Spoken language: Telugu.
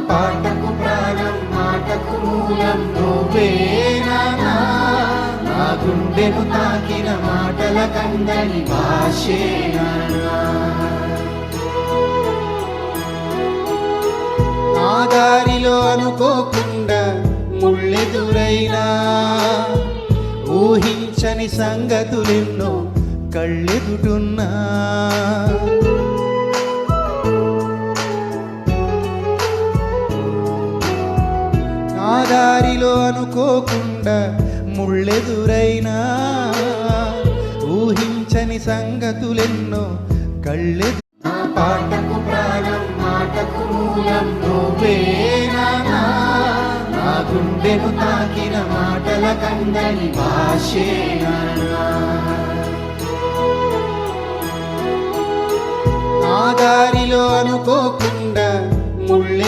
పాటకు ప్రాణం మాటకు మూలం నువ్వే నాన్నా, నా గుండెను తాకిన మాటల కందని భాషే నాన్నా. నా దారిలో అనుకోకుండా ముళ్ళెదురైనా, ఊహించని సంగతులెన్నో కళ్ళెదుటున్నా, నా దారిలో అనుకోకుండా ముళ్ళెదురైనా, ఊహించని సంగతులెన్నో కళ్ళెదు. నా పాటకు ప్రాణం మాటకు మూలం నువ్వే నాన్నా, నా గుండెను తాకిన మాటల కందని భాషే నాన్నా. నా దారిలో అనుకోకుండా ముళ్ళె